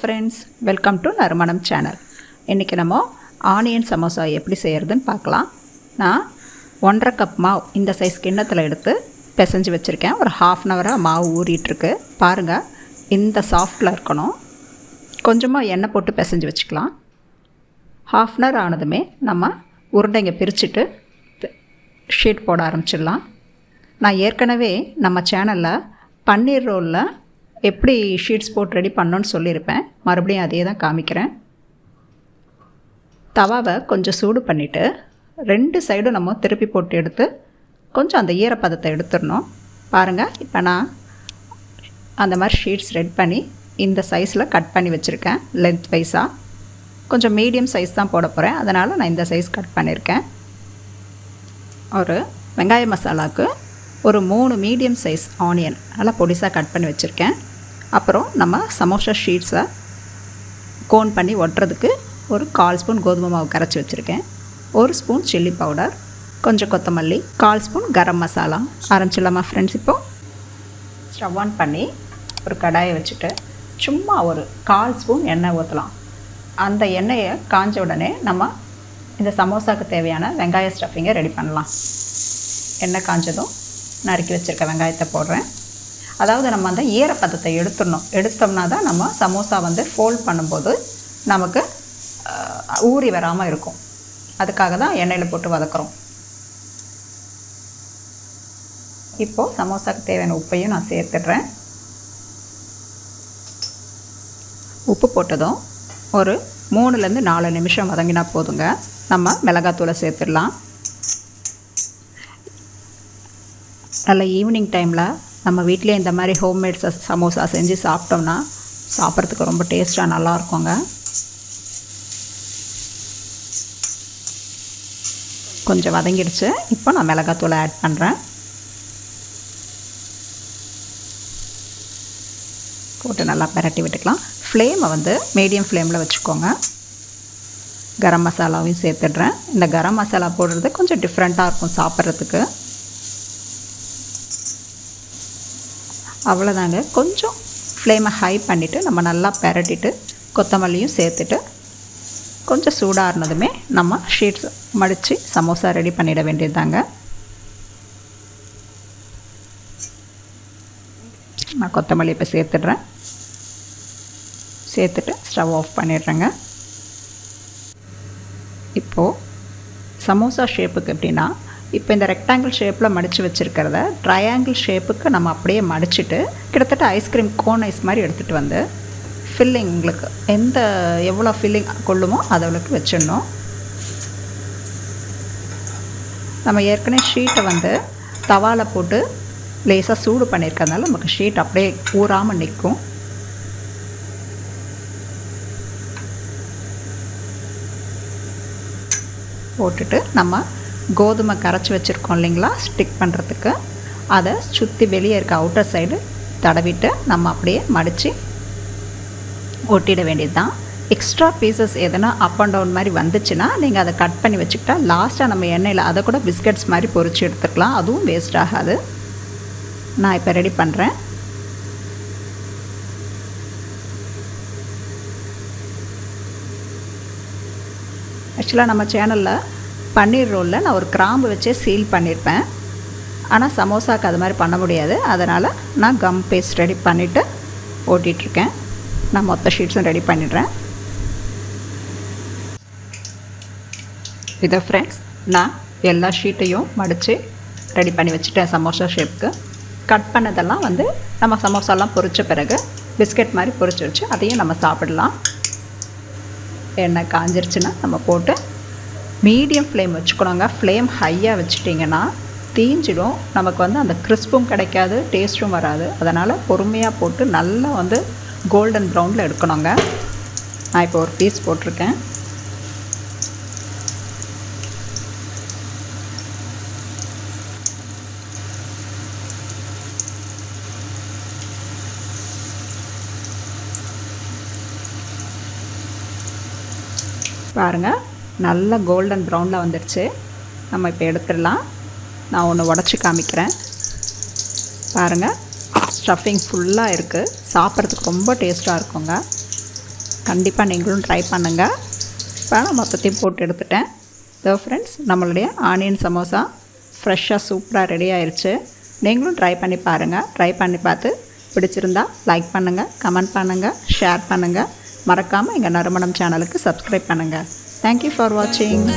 Friends, welcome to நறுமணம் channel. இன்றைக்கி நம்ம ஆனியன் சமோசா எப்படி செய்கிறதுன்னு பார்க்கலாம். நான் 1.5 கப் மாவு இந்த சைஸ் கிண்ணத்தில் எடுத்து பிசைஞ்சு வச்சுருக்கேன். ஒரு ½ அன் ஹவராக மாவு ஊறிட்டுருக்கு. பாருங்கள், இந்த சாஃப்டில் இருக்கணும். கொஞ்சமாக எண்ணெய் போட்டு பிசைஞ்சு வச்சுக்கலாம். ½ அன் ஹவர் ஆனதுமே நம்ம உருண்டைங்க பிரிச்சுட்டு ஷீட் போட ஆரம்பிச்சிடலாம். நான் ஏற்கனவே நம்ம சேனலில் பன்னீர் ரோலில் எப்படி ஷீட்ஸ் போட்டு ரெடி பண்ணோன்னு சொல்லியிருப்பேன். மறுபடியும் அதே தான் காமிக்கிறேன். தவாவை கொஞ்சம் சூடு பண்ணிவிட்டு 2 சைடும் நம்ம திருப்பி போட்டு எடுத்து கொஞ்சம் அந்த ஈரப்பதத்தை எடுத்துடணும். பாருங்கள், இப்போ நான் அந்த மாதிரி ஷீட்ஸ் ரெடி பண்ணி இந்த சைஸில் கட் பண்ணி வச்சுருக்கேன். லென்த் வைஸாக கொஞ்சம் மீடியம் சைஸ் தான் போட போகிறேன், அதனால் நான் இந்த சைஸ் கட் பண்ணியிருக்கேன். ஒரு வெங்காய மசாலாவுக்கு ஒரு 3 மீடியம் சைஸ் ஆனியன் நல்லா பொடிசாக கட் பண்ணி வச்சுருக்கேன். அப்புறம் நம்ம சமோசா ஷீட்ஸை கோன் பண்ணி ஒட்டுறதுக்கு ஒரு 1/4 ஸ்பூன் கோதுமை மாவு கரைச்சி வச்சுருக்கேன். 1 ஸ்பூன் சில்லி பவுடர், கொஞ்சம் கொத்தமல்லி, 1/4 ஸ்பூன் கரம் மசாலா. ஆரம்பிச்சிடலாமா ஃப்ரெண்ட்ஸ்? இப்போது ஸ்டவ் ஆன் பண்ணி ஒரு கடாயை வச்சுட்டு சும்மா ஒரு 1/4 ஸ்பூன் எண்ணெய் ஊற்றலாம். அந்த எண்ணெயை காஞ்ச உடனே நம்ம இந்த சமோசாவுக்கு தேவையான வெங்காய ஸ்டஃபிங்கை ரெடி பண்ணலாம். எண்ணெய் காஞ்சதும் நறுக்கி வச்சுருக்க வெங்காயத்தை போடுறேன். அதாவது நம்ம அந்த ஈரப்பதத்தை எடுத்தோம்னா தான் நம்ம சமோசா ஃபோல்ட் பண்ணும்போது நமக்கு ஊறி வராமல் இருக்கும். அதுக்காக தான் எண்ணெயில் போட்டு வதக்குறோம். இப்போது சமோசாவுக்கு தேவையான உப்பையும் நான் சேர்த்துடுறேன். உப்பு போட்டதும் ஒரு 3லேருந்து 4 நிமிஷம் வதங்கினா போதுங்க. நம்ம மிளகாத்தூளை சேர்த்துடலாம். நல்ல ஈவினிங் டைமில் நம்ம வீட்டிலே இந்த மாதிரி ஹோம்மேட் சமோசா செஞ்சு சாப்பிட்டோம்னா சாப்பிட்றதுக்கு ரொம்ப டேஸ்ட்டாக நல்லா இருக்குங்க. கொஞ்சம் வதங்கிடுச்சு. இப்போ நான் மிளகாத்தூளை ஆட் பண்ணுறேன். போட்டு நல்லா பரட்டி விட்டுக்கலாம். ஃப்ளேமை மீடியம் ஃப்ளேமில் வச்சுக்கோங்க. கரம் மசாலாவையும் சேர்த்துடுறேன். இந்த கரம் மசாலா போடுறது கொஞ்சம் டிஃப்ரெண்ட்டாக இருக்கும் சாப்பிட்றதுக்கு. அவ்வளோதாங்க. கொஞ்சம் ஃப்ளேமை ஹை பண்ணிவிட்டு நம்ம நல்லா பரட்டிட்டு கொத்தமல்லியும் சேர்த்துட்டு கொஞ்சம் சூடாகினதுமே நம்ம ஷீட்ஸ் மடித்து சமோசா ரெடி பண்ணிட வேண்டியது தாங்க. நான் கொத்தமல்லி இப்போ சேர்த்துடுறேன். சேர்த்துட்டு ஸ்டவ் ஆஃப் பண்ணிடுறேங்க. இப்போது சமோசா ஷேப்புக்கு எப்படின்னா, இப்போ இந்த ரெக்டாங்கிள் ஷேப்பில் மடித்து வச்சுருக்கிறத ட்ரையாங்கிள் ஷேப்புக்கு நம்ம அப்படியே மடிச்சுட்டு கிட்டத்தட்ட ஐஸ்கிரீம் கோன் ஐஸ் மாதிரி எடுத்துகிட்டு ஃபில்லிங் உங்களுக்கு எவ்வளோ ஃபில்லிங் கொள்ளுமோ அதவளுக்கு வச்சிடணும். நம்ம ஏற்கனவே ஷீட்டை தவாவில் போட்டு லேசாக சூடு பண்ணியிருக்கிறதுனால நமக்கு ஷீட் அப்படியே ஊறாமல் நிற்கும். போட்டுட்டு நம்ம கோதுமை கரைச்சி வச்சுருக்கோம் இல்லைங்களா, ஸ்டிக் பண்ணுறதுக்கு, அதை சுற்றி வெளியே இருக்க அவுட்டர் சைடு தடவிட்டு நம்ம அப்படியே மடித்து ஒட்டிட வேண்டியது தான். எக்ஸ்ட்ரா பீசஸ் எதனா அப் அண்ட் டவுன் மாதிரி வந்துச்சுன்னா நீங்கள் அதை கட் பண்ணி வச்சுக்கிட்டா லாஸ்ட்டாக நம்ம எண்ணெயில் அதை கூட பிஸ்கட்ஸ் மாதிரி பொரிச்சு எடுத்துக்கலாம். அதுவும் வேஸ்ட் ஆகாது. நான் இப்போ ரெடி பண்ணுறேன். ஆக்சுவலாக நம்ம சேனலில் பன்னீர் ரோலில் நான் ஒரு கிராம்பு வச்சே சீல் பண்ணியிருப்பேன். ஆனால் சமோசாவுக்கு அது மாதிரி பண்ண முடியாது. அதனால் நான் கம் பேஸ்ட் ரெடி பண்ணிவிட்டு ஓட்டிகிட்ருக்கேன். நான் மொத்த ஷீட்ஸும் ரெடி பண்ணிடுறேன். இதை ஃப்ரெண்ட்ஸ், நான் எல்லா ஷீட்டையும் மடித்து ரெடி பண்ணி வச்சுட்டேன். சமோசா ஷேப்புக்கு கட் பண்ணதெல்லாம் நம்ம சமோசாலாம் பொரித்த பிறகு பிஸ்கட் மாதிரி பொரிச்சு வச்சு அதையும் நம்ம சாப்பிடலாம். எண்ணெய் காஞ்சிருச்சுன்னா நம்ம போட்டு மீடியம் ஃப்ளேம் வச்சுக்கணுங்க. ஃப்ளேம் ஹையாக வச்சுட்டிங்கன்னா தீஞ்சிடும். நமக்கு அந்த கிறிஸ்பும் கிடைக்காது, டேஸ்ட்டும் வராது. அதனால் பொறுமையாக போட்டு நல்லா கோல்டன் ப்ரௌனில் எடுக்கணுங்க. நான் இப்போ ஒரு பீஸ் போட்டிருக்கேன். பாருங்கள், நல்ல கோல்டன் ப்ரௌனில் வந்துடுச்சு. நம்ம இப்போ எடுத்துடலாம். நான் ஒன்று உடச்சி காமிக்கிறேன். பாருங்கள், ஸ்டஃபிங் ஃபுல்லாக இருக்குது. சாப்பிட்றதுக்கு ரொம்ப டேஸ்ட்டாக இருக்குங்க. கண்டிப்பாக நீங்களும் ட்ரை பண்ணுங்கள். இப்போ நான் மொத்தத்தையும் போட்டு எடுத்துட்டேன். இதோ ஃப்ரெண்ட்ஸ், நம்மளுடைய ஆனியன் சமோசா ஃப்ரெஷ்ஷாக சூப்பராக ரெடி ஆயிடுச்சு. நீங்களும் ட்ரை பண்ணி பாருங்கள். ட்ரை பண்ணி பார்த்து பிடிச்சிருந்தா லைக் பண்ணுங்கள், கமெண்ட் பண்ணுங்கள், ஷேர் பண்ணுங்கள். மறக்காமல் எங்கள் நறுமணம் சேனலுக்கு சப்ஸ்கிரைப் பண்ணுங்கள். தேங்க்யூ ஃபார் வாட்சிங்.